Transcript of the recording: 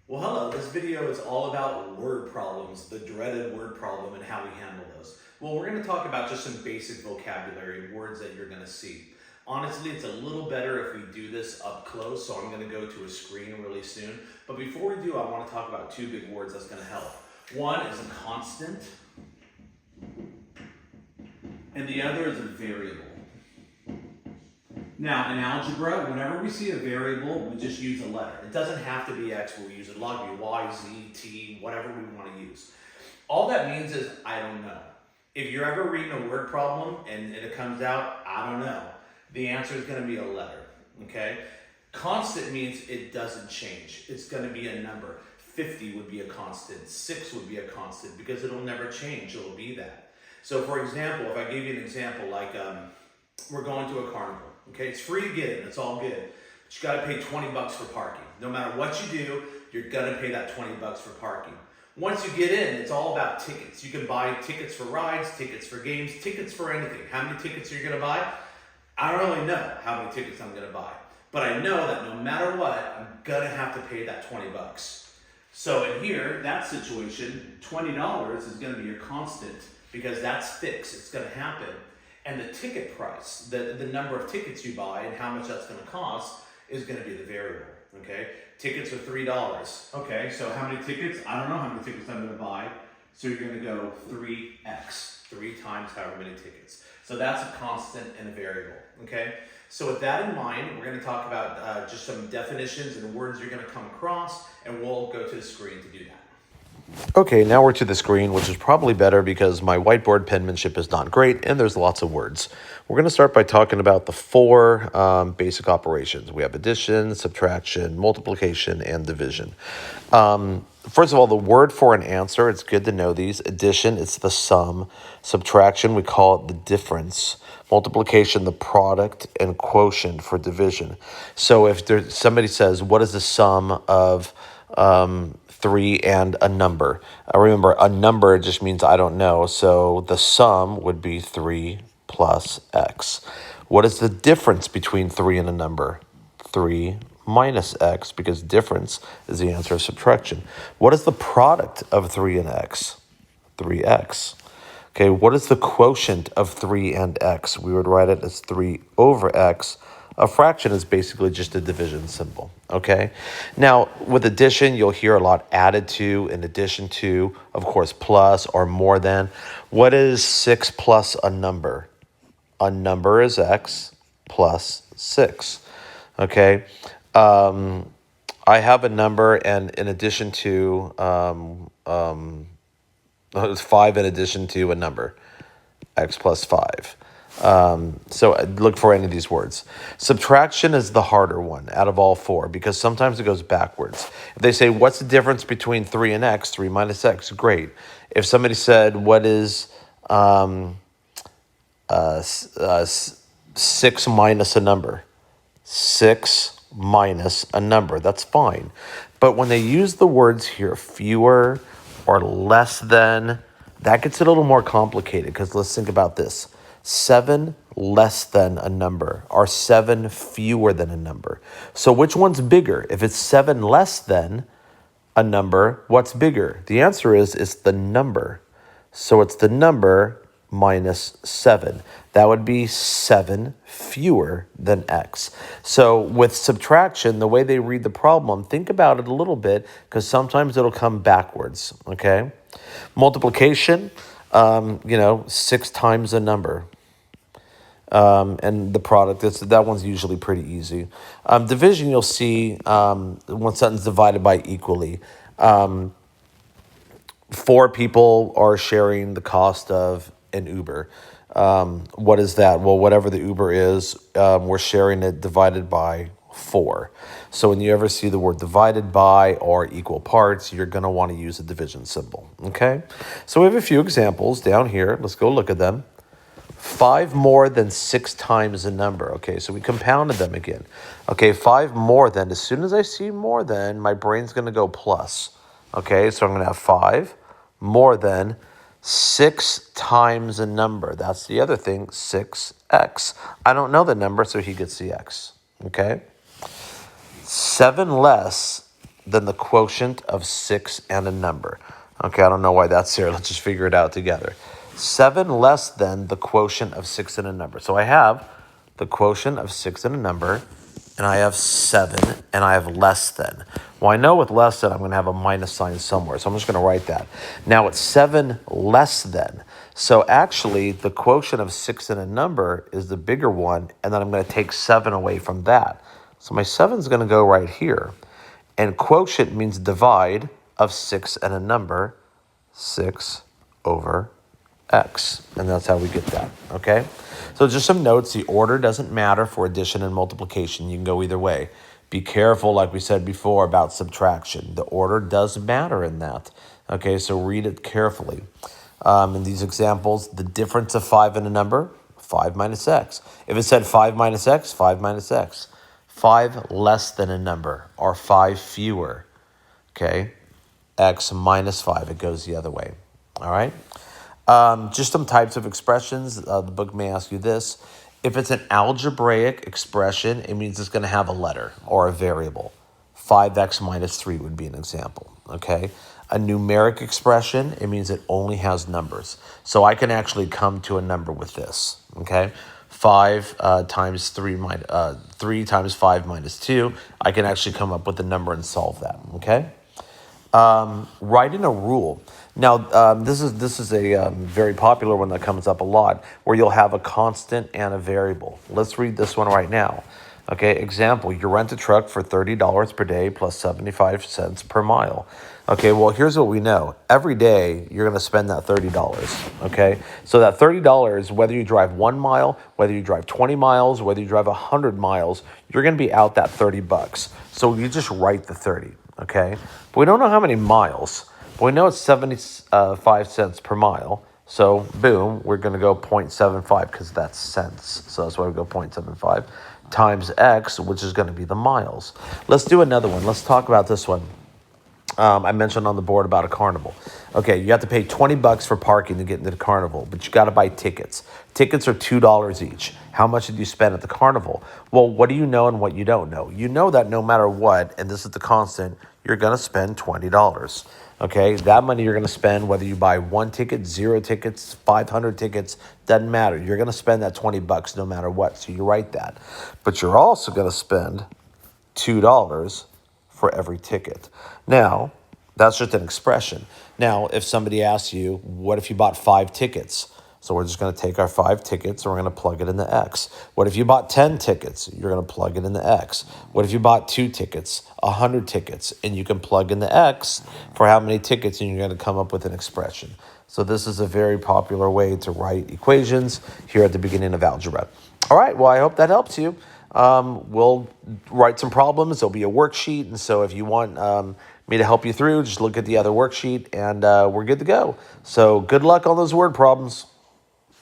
Well, hello. This video is all about word problems, the dreaded word problem, and how we handle those. Well, we're going to talk about just some basic vocabulary, words that you're going to see. Honestly, it's a little better if we do this up close, so I'm going to go to a screen really soon. But before we do, I want to talk about two big words that's going to help. One is a constant, and the other is a variable. Now, in algebra, whenever we see a variable, we just use a letter. It doesn't have to be x, we'll use it log, y, z, t, whatever we want to use. All that means is, I don't know. If you're ever reading a word problem and it comes out, I don't know, the answer is going to be a letter, okay? Constant means it doesn't change. It's going to be a number. 50 would be a constant, 6 would be a constant, because it'll never change, it'll be that. So for example, if I gave you an example like we're going to a carnival. Okay, it's free to get in, it's all good. But you gotta pay 20 bucks for parking. No matter what you do, you're gonna pay that 20 bucks for parking. Once you get in, it's all about tickets. You can buy tickets for rides, tickets for games, tickets for anything. How many tickets are you gonna buy? I don't really know how many tickets I'm gonna buy. But I know that no matter what, I'm gonna have to pay that 20 bucks. So in here, that situation, $20 is gonna be your constant because that's fixed, it's gonna happen. And the ticket price, the number of tickets you buy and how much that's going to cost is going to be the variable, okay? Tickets are $3. Okay, so how many tickets? I don't know how many tickets I'm going to buy. So you're going to go 3x, 3 times however many tickets. So that's a constant and a variable, okay? So with that in mind, we're going to talk about just some definitions and words you're going to come across, and we'll go to the screen to do that. Okay, now we're to the screen, which is probably better because my whiteboard penmanship is not great and there's lots of words. We're going to start by talking about the 4 basic operations. We have addition, subtraction, multiplication, and division. First of all, the word for an answer, it's good to know these. Addition, it's the sum. Subtraction, we call it the difference. Multiplication, the product, and quotient for division. So if somebody says, what is the sum of 3 and a number? Remember, a number just means I don't know. So the sum would be 3 plus x. What is the difference between 3 and a number? 3 minus x, because difference is the answer of subtraction. What is the product of 3 and x? 3x. Okay, what is the quotient of 3 and x? We would write it as 3 over x. A fraction is basically just a division symbol, okay? Now, with addition, you'll hear a lot added to, in addition to, of course, plus or more than. What is 6 plus a number? A number is x plus 6, okay? I have a number, and in addition to, it's 5 in addition to a number, x plus 5. So look for any of these words. Subtraction is the harder one out of all 4 because sometimes it goes backwards. If they say, what's the difference between 3 and x? 3 minus x, great. If somebody said, what is 6 minus a number? 6 minus a number, that's fine. But when they use the words here, fewer or less than, that gets a little more complicated because let's think about this. 7 less than a number or 7 fewer than a number. So which one's bigger? If it's 7 less than a number, what's bigger? The answer is it's the number. So it's the number minus 7. That would be 7 fewer than x. So with subtraction, the way they read the problem, think about it a little bit because sometimes it'll come backwards, okay? Multiplication, 6 times a number. And the product, that one's usually pretty easy. Division, you'll see one sentence divided by equally. 4 people are sharing the cost of an Uber. What is that? Well, whatever the Uber is, we're sharing it divided by 4. So when you ever see the word divided by or equal parts, you're going to want to use a division symbol, okay? So we have a few examples down here. Let's go look at them. 5 more than 6 times a number. Okay, so we compounded them again. Okay, 5 more than. As soon as I see more than, my brain's going to go plus. Okay, so I'm going to have 5 more than 6 times a number. That's the other thing, 6x. I don't know the number, so he gets the x. Okay? 7 less than the quotient of 6 and a number. Okay, I don't know why that's here. Let's just figure it out together. 7 less than the quotient of 6 and a number. So I have the quotient of 6 and a number, and I have 7, and I have less than. Well, I know with less than, I'm going to have a minus sign somewhere, so I'm just going to write that. Now it's 7 less than. So actually, the quotient of 6 and a number is the bigger one, and then I'm going to take 7 away from that. So my 7 is going to go right here. And quotient means divide of 6 and a number, 6 over x. And that's how we get that, okay? So just some notes. The order doesn't matter for addition and multiplication. You can go either way. Be careful, like we said before, about subtraction. The order does matter in that, okay? So read it carefully. In these examples, the difference of 5 and a number, 5 minus x. If it said 5 minus x, 5 minus x. 5 less than a number, or 5 fewer, okay? X minus 5, it goes the other way, all right? Just some types of expressions. The book may ask you this. If it's an algebraic expression, it means it's going to have a letter or a variable. 5x minus 3 would be an example, okay? A numeric expression, it means it only has numbers. So I can actually come to a number with this, okay? 5 times 3 times 5 minus 2, I can actually come up with a number and solve that, okay? Writing a rule. Now, this is a very popular one that comes up a lot, where you'll have a constant and a variable. Let's read this one right now. Okay, example, you rent a truck for $30 per day plus 75 cents per mile. Okay, well, here's what we know. Every day, you're going to spend that $30, okay? So that $30, whether you drive 1 mile, whether you drive 20 miles, whether you drive 100 miles, you're going to be out that $30. So you just write the 30, okay? But we don't know how many miles, but we know it's 75 cents per mile. So, boom, we're going to go 0.75 because that's cents. So that's why we go 0.75 times x, which is going to be the miles. Let's do another one. Let's talk about this one. I mentioned on the board about a carnival. Okay, you have to pay $20 for parking to get into the carnival, but you got to buy tickets. Tickets are $2 each. How much did you spend at the carnival? Well, what do you know and what you don't know? You know that no matter what, and this is the constant, you're going to spend $20. Okay, that money you're going to spend whether you buy 1 ticket, 0 tickets, 500 tickets, doesn't matter. You're going to spend that $20 no matter what, so you write that. But you're also going to spend $2 for every ticket. Now, that's just an expression. Now, if somebody asks you, what if you bought 5 tickets? So we're just going to take our 5 tickets and we're going to plug it in the X. What if you bought 10 tickets? You're going to plug it in the X. What if you bought 2 tickets, 100 tickets, and you can plug in the X for how many tickets, and you're going to come up with an expression. So this is a very popular way to write equations here at the beginning of algebra. All right, well, I hope that helps you. We'll write some problems. There'll be a worksheet, and so if you want me to help you through, just look at the other worksheet, and we're good to go. So good luck on those word problems.